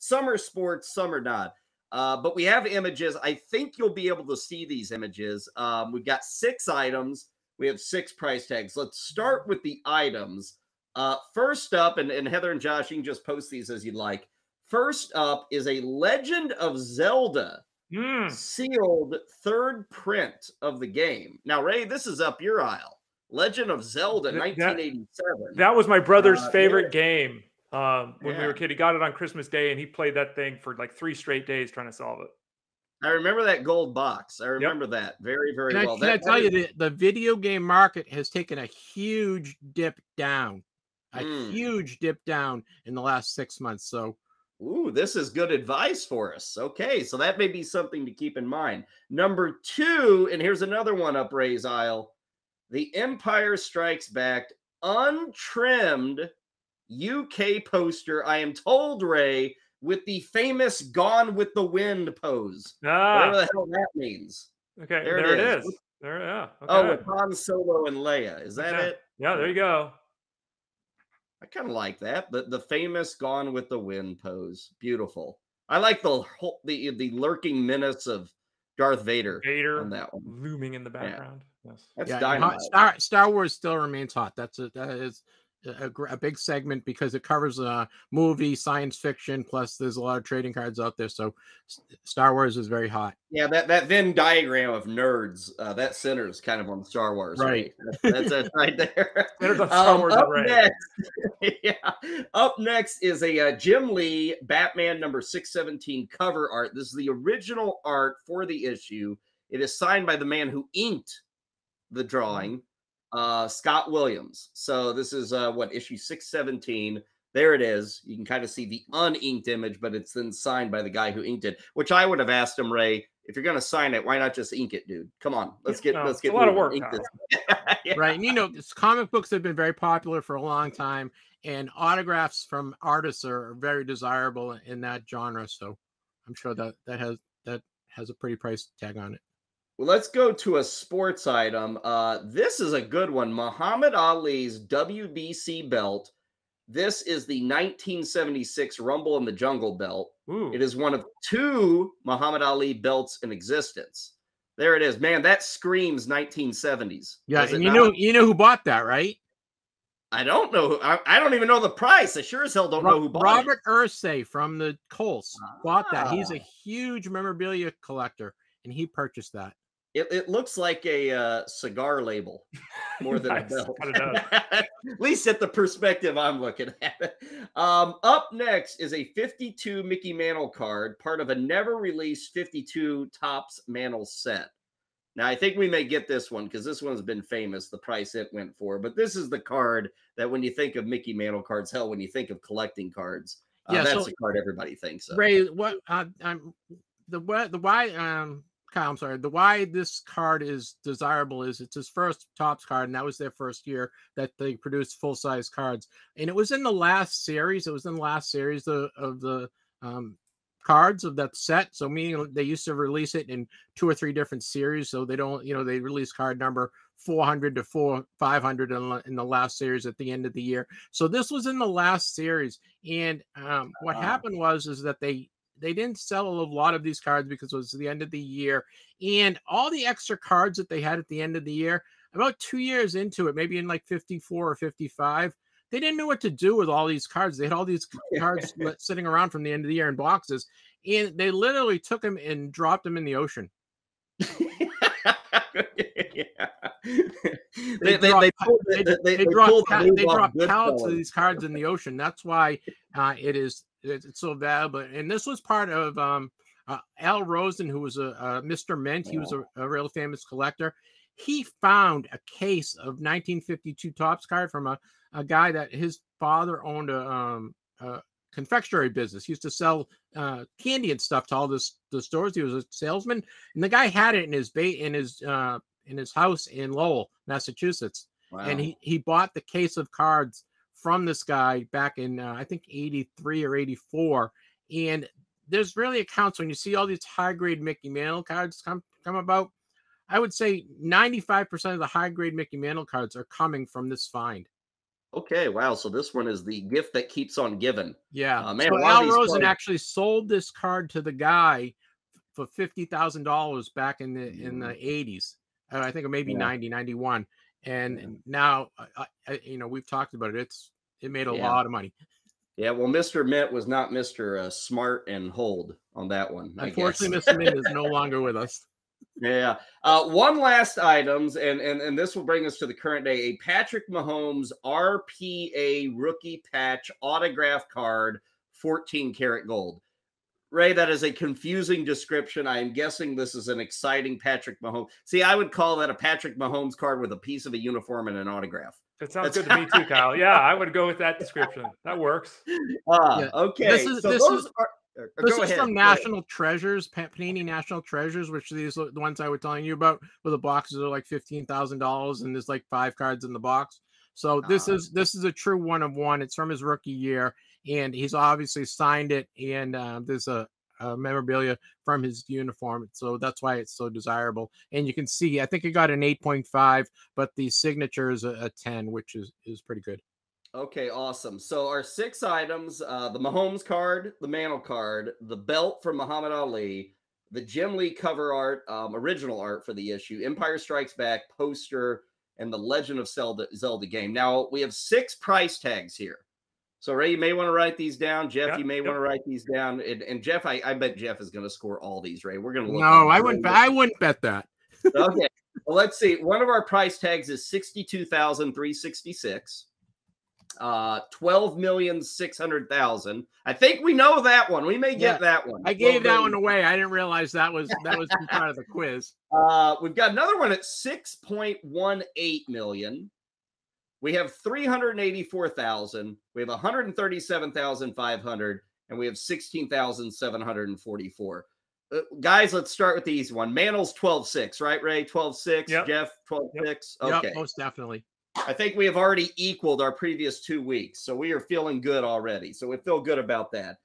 some are sports, some are not. But we have images. I think you'll be able to see these images. We've got 6 items. We have 6 price tags. Let's start with the items. First up, and Heather and Josh, you can just post these as you'd like. First up is a Legend of Zelda sealed 3rd print of the game. Now, Ray, this is up your aisle. Legend of Zelda, 1987. That was my brother's favorite game when we were a kid. He got it on Christmas Day, and he played that thing for like 3 straight days trying to solve it. I remember that gold box. I remember that very, very well. Can I tell you, the video game market has taken a huge dip down. A huge dip down in the last 6 months. So, ooh, this is good advice for us. Okay, so that may be something to keep in mind. Number 2, and here's another one up Ray's aisle. The Empire Strikes Back untrimmed UK poster, I am told, Ray, with the famous Gone with the Wind pose. Whatever the hell that means. Okay, there it is. There, yeah. Okay. Oh, with Han Solo and Leia. Is that it? Yeah, there you go. I kind of like that. The famous Gone with the Wind pose. Beautiful. I like the lurking menace of Darth Vader on that one. Looming in the background. Yeah. Yes. That's dynamite. Star Wars still remains hot. That is a big segment because it covers movie, science fiction, plus there's a lot of trading cards out there. So Star Wars is very hot. Yeah, that Venn diagram of nerds, that centers kind of on Star Wars, right? That's it right there. Up next is a Jim Lee Batman number 617 cover art. This is the original art for the issue. It is signed by the man who inked the drawing, Scott Williams. So this is issue 617. There it is. You can kind of see the uninked image, but it's then signed by the guy who inked it, which I would have asked him, Ray, if you're going to sign it, why not just ink it, dude? Come on, let's get a lot of work. Right. And, you know, comic books have been very popular for a long time, and autographs from artists are very desirable in that genre. So I'm sure that has a pretty price tag on it. Well, let's go to a sports item. This is a good one. Muhammad Ali's WBC belt. This is the 1976 Rumble in the Jungle belt. Ooh. It is one of 2 Muhammad Ali belts in existence. There it is. Man, that screams 1970s. Yeah, and you know who bought that, right? I don't know. I don't even know the price. I sure as hell don't know who bought it. Robert Ursay from the Colts bought that. He's a huge memorabilia collector, and he purchased that. It looks like a cigar label more than a belt. At least at the perspective I'm looking at it. Up next is a 52 Mickey Mantle card, part of a never-released 52 Topps Mantle set. Now, I think we may get this one because this one's been famous, the price it went for. But this is the card that when you think of Mickey Mantle cards, hell, when you think of collecting cards, that's the card everybody thinks of. Ray, Kyle, I'm sorry. The why this card is desirable is it's his first Topps card, and that was their first year that they produced full-size cards. And it was in the last series. It was in the last series of the cards of that set. So meaning they used to release it in 2 or 3 different series. So they don't, they release card number 400 to 500 in the last series at the end of the year. So this was in the last series. And what happened is that they didn't sell a lot of these cards because it was the end of the year, and all the extra cards that they had at the end of the year, about 2 years into it, maybe in like 54 or 55, they didn't know what to do with all these cards. They had all these cards sitting around from the end of the year in boxes, and they literally took them and dropped them in the ocean. They dropped pallets of these cards in the ocean. That's why it's so valuable. And this was part of Al Rosen, who was a Mr. Mint. He was a real famous collector. He found a case of 1952 Topps card from a guy that his father owned a confectionery business. He used to sell candy and stuff to all the stores. He was a salesman, and the guy had it in his house in Lowell, Massachusetts. Wow. And he bought the case of cards from this guy back in I think 83 or 84. And there's really accounts when you see all these high grade Mickey Mantle cards come about. I would say 95% of the high grade Mickey Mantle cards are coming from this find. Okay, wow. So this one is the gift that keeps on giving. Yeah. Man, So a lot of Al these Rosen cards. actually sold this card to the guy for $50,000 back in the 80s. I think maybe Yeah. 90, 91. And Yeah. now, we've talked about it. It made a lot of money. Yeah, well, Mr. Mint was not Mr. Smart and Hold on that one, I guess. Unfortunately, Mr. Mint is no longer with us. Yeah. One last items, and this will bring us to the current day. A Patrick Mahomes RPA rookie patch autograph card, 14 karat gold. Ray, that is a confusing description. I am guessing this is an exciting Patrick Mahomes. See, I would call that a Patrick Mahomes card with a piece of a uniform and an autograph. That sounds good to me too, Kyle. Yeah, I would go with that description. That works. Okay. This is Go ahead. from National Treasures, Panini National Treasures, which these are the ones I was telling you about, where the boxes are like $15,000 and there's like 5 cards in the box. So this is a true 1 of 1. It's from his rookie year, and he's obviously signed it. And there's a memorabilia from his uniform, so that's why it's so desirable. And you can see, I think it got an 8.5, but the signature is a 10, which is pretty good. Okay, awesome. So our 6 items, the Mahomes card, the Mantle card, the belt from Muhammad Ali, the Jim Lee cover art, original art for the issue, Empire Strikes Back poster, and the Legend of Zelda game. Now, we have 6 price tags here. So, Ray, you may want to write these down. Jeff, you may want to write these down. And Jeff, I bet Jeff is going to score all these, Ray. We're going to look. No, I wouldn't bet that. Okay. Well, let's see. One of our price tags is $62,366. 12,600,000. I think we know that one. We may get that one. I gave that one away. I didn't realize that was part of the quiz. We've got another one at 6.18 million. We have 384,000. We have 137,500, and we have 16,744. Guys, let's start with the easy one. Mantle's 12.6, right, Ray? 12.6. Yep. Jeff, 12.6. Okay. Yep, most definitely. I think we have already equaled our previous 2 weeks, so we are feeling good already. So we feel good about that.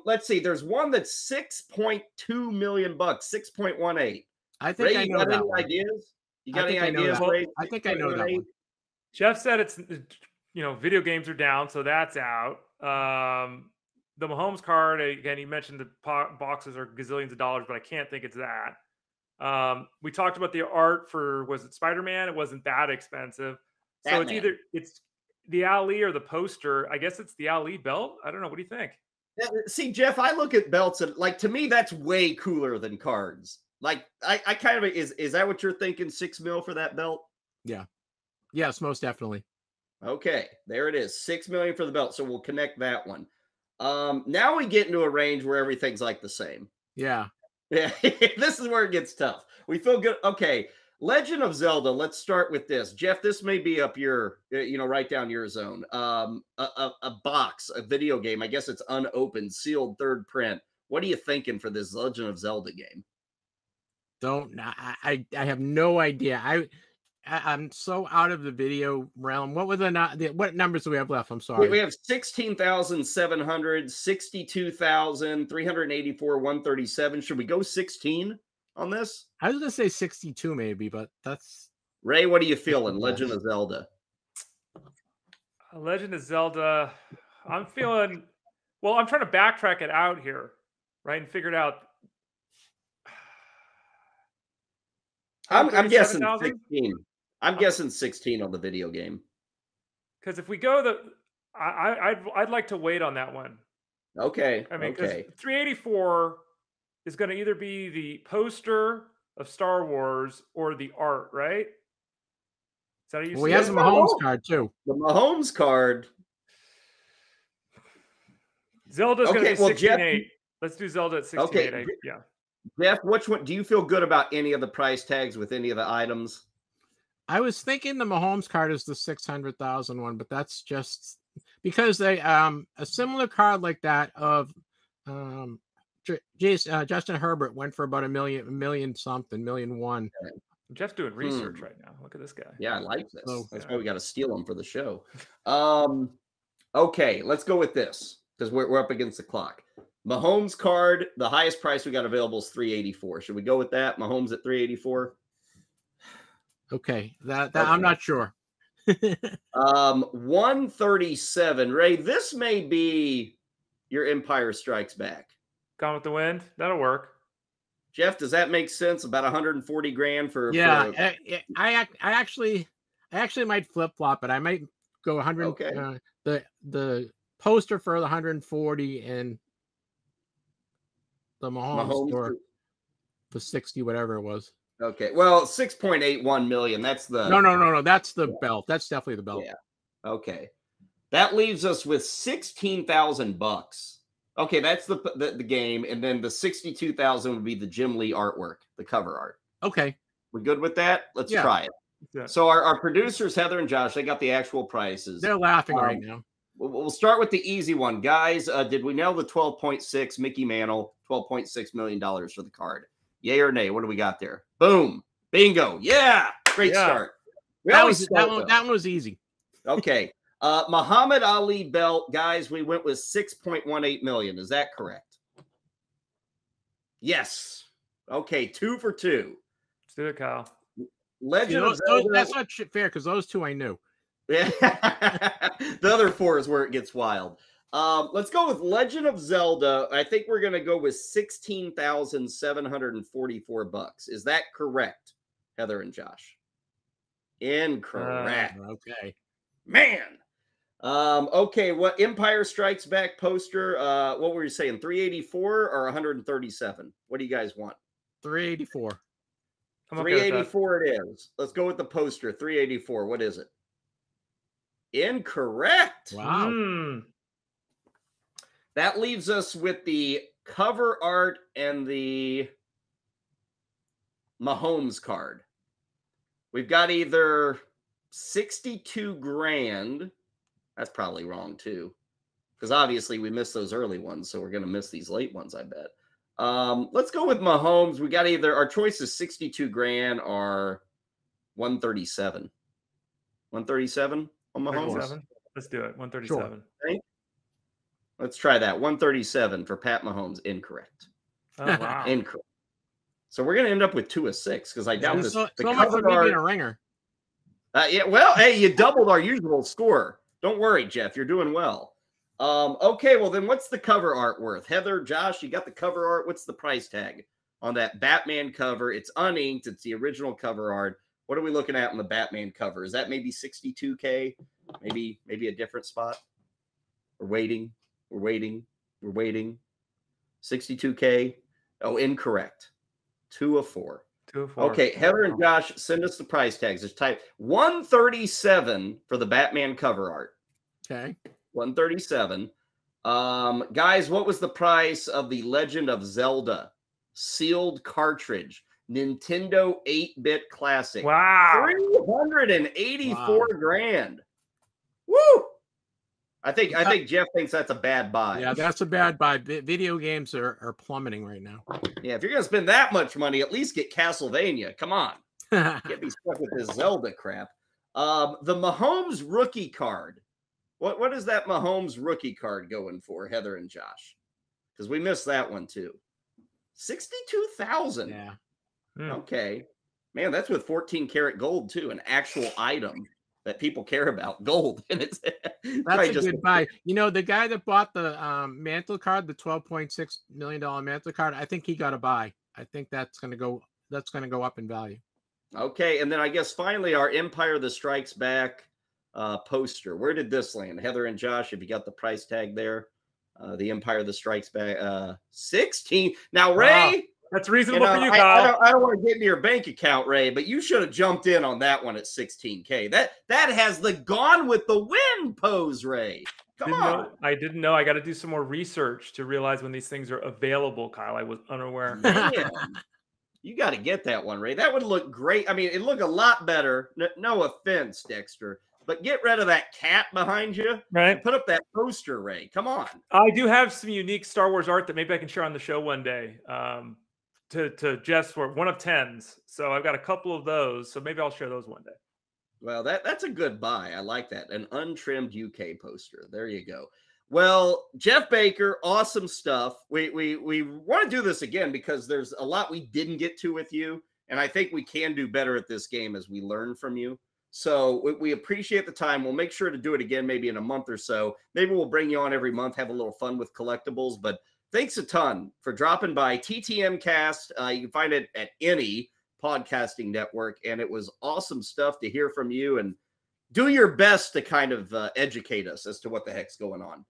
Let's see. There's one that's 6.2 million bucks, 6.18. I think Ray, I know got that any one. ideas? You got any ideas, Ray? I think I know that one. Jeff said it's, video games are down, so that's out. The Mahomes card, again, he mentioned the boxes are gazillions of dollars, but I can't think it's that. We talked about the art for, was it Spider-Man? It wasn't that expensive. So Batman. It's the Ali or the poster. I guess it's the Ali belt. I don't know. What do you think? See, Jeff, I look at belts and to me, that's way cooler than cards. I kind of, is that what you're thinking? 6 mil for that belt? Yeah. Yes, most definitely. Okay, there it is. 6 million for the belt. So we'll connect that one. Now we get into a range where everything's like the same. Yeah. Yeah, this is where it gets tough. We feel good. Okay, Legend of Zelda. Let's start with this. Jeff, this may be up your, right down your zone. A box, a video game. I guess it's unopened, sealed, 3rd print. What are you thinking for this Legend of Zelda game? I have no idea. I'm so out of the video realm. What numbers do we have left? I'm sorry. We have 16,700, 62,384, 137. Should we go 16 on this? I was going to say 62 maybe, but that's... Ray, what are you feeling? Legend of Zelda. Legend of Zelda. I'm feeling... Well, I'm trying to backtrack it out here, right? And figure it out. I'm guessing 16. I'm guessing 16 on the video game. Because if we go I'd like to wait on that one. Okay. I mean, because 384 is going to either be the poster of Star Wars or the art, right? Is that how you see it? We have the Mahomes card too. The Mahomes card. Zelda's going to be 16.8. Let's do Zelda at 16.8. Okay. Yeah. Jeff, which one do you feel good about? Any of the price tags with any of the items? I was thinking the Mahomes card is the 600,000 one, but that's just because they a similar card like that of Justin Herbert went for about $1 million, $1.1 million. Jeff's doing research right now. Look at this guy. Yeah, I like this. That's why we got to steal him for the show. Okay, let's go with this because we're up against the clock. Mahomes card, the highest price we got available is $384. Should we go with that? Mahomes at $384. Okay, that I'm not sure. 137. Ray, this may be your Empire Strikes Back. Gone with the Wind. That'll work. Jeff, does that make sense? About 140 grand for I actually might flip flop it. I might go 100. Okay. The poster for the 140 and the Mahomes for the 60, whatever it was. Okay. Well, 6.81 million. That's the no. That's the belt. That's definitely the belt. Yeah. Okay. That leaves us with $16,000. Okay, that's the game, and then the 62,000 would be the Jim Lee artwork, the cover art. Okay. We good with that? Let's try it. Yeah. So our producers, Heather and Josh, they got the actual prices. They're laughing right now. We'll start with the easy one. Guys, did we nail the 12.6 Mickey Mantle, $12.6 million for the card? Yay or nay? What do we got there? Boom. Bingo. Yeah. Great start. That one was easy. Okay. Muhammad Ali belt, guys, we went with 6.18 million. Is that correct? Yes. Okay, 2 for 2. Let's do it, Kyle. Legend of Zelda. That's not fair because those two I knew. Yeah. The other 4 is where it gets wild. Let's go with Legend of Zelda. I think we're going to go with $16,744. Is that correct, Heather and Josh? Incorrect. Okay. Man. Okay, what Empire Strikes Back poster? What were you saying? 384 or 137? What do you guys want? 384. 384 it is. Let's go with the poster. 384. What is it? Incorrect. Wow. That leaves us with the cover art and the Mahomes card. We've got either 62 grand. That's probably wrong too, because obviously we missed those early ones, so we're going to miss these late ones, I bet. Let's go with Mahomes. We got either our choice is 62 grand or 137. 137 on Mahomes. Let's do it. 137. Sure. Okay. Let's try that. 137 for Pat Mahomes. Incorrect. Oh, wow. Incorrect. So we're going to end up with 2 of 6 because I doubt this. So much for me being a ringer. Yeah. Well, hey, you doubled our usual score. Don't worry, Jeff. You're doing well. Okay, well, then what's the cover art worth? Heather, Josh, you got the cover art. What's the price tag on that Batman cover? It's uninked. It's the original cover art. What are we looking at on the Batman cover? Is that maybe 62K? Maybe a different spot? We're waiting. 62K? Oh, incorrect. 2 of 4. 2 of 4. Okay, Heather and Josh, send us the price tags. Just type 137 for the Batman cover art. Okay. 137. Guys, what was the price of the Legend of Zelda sealed cartridge? Nintendo 8-bit classic. Wow. 384 grand. Woo! I think Jeff thinks that's a bad buy. Yeah, that's a bad buy. Video games are plummeting right now. Yeah, if you're going to spend that much money, at least get Castlevania. Come on. Get me stuck with this Zelda crap. The Mahomes rookie card. What is that Mahomes rookie card going for, Heather and Josh? Because we missed that one too. 62,000. Yeah. Okay. Man, that's with 14 karat gold too, an actual item that people care about, gold. And it's that's a good buy. You know, the guy that bought the mantle card, the $12.6 million mantle card, I think he got a buy. I think that's going to go up in value. Okay, and then I guess finally our Empire the Strikes Back poster. Where did this land? Heather and Josh, have you got the price tag there? The Empire the Strikes Back 16. Now, Ray, wow. That's reasonable for you, Kyle. I don't want to get into your bank account, Ray, but you should have jumped in on that one at 16K. That has the Gone with the Wind pose, Ray. Come on. I didn't know. I got to do some more research to realize when these things are available, Kyle. I was unaware. Man, you got to get that one, Ray. That would look great. I mean, it'd look a lot better. No offense, Dexter. But get rid of that cat behind you. Right. Put up that poster, Ray. Come on. I do have some unique Star Wars art that maybe I can share on the show one day. To Jeff's for 1 of 10s. So I've got a couple of those. So maybe I'll share those one day. Well, that's a good buy. I like that. An untrimmed UK poster. There you go. Well, Jeff Baker, awesome stuff. We want to do this again because there's a lot we didn't get to with you. And I think we can do better at this game as we learn from you. So we appreciate the time. We'll make sure to do it again maybe in a month or so. Maybe we'll bring you on every month, have a little fun with collectibles. But thanks a ton for dropping by TTMcast. You can find it at any podcasting network. And it was awesome stuff to hear from you, and do your best to kind of educate us as to what the heck's going on.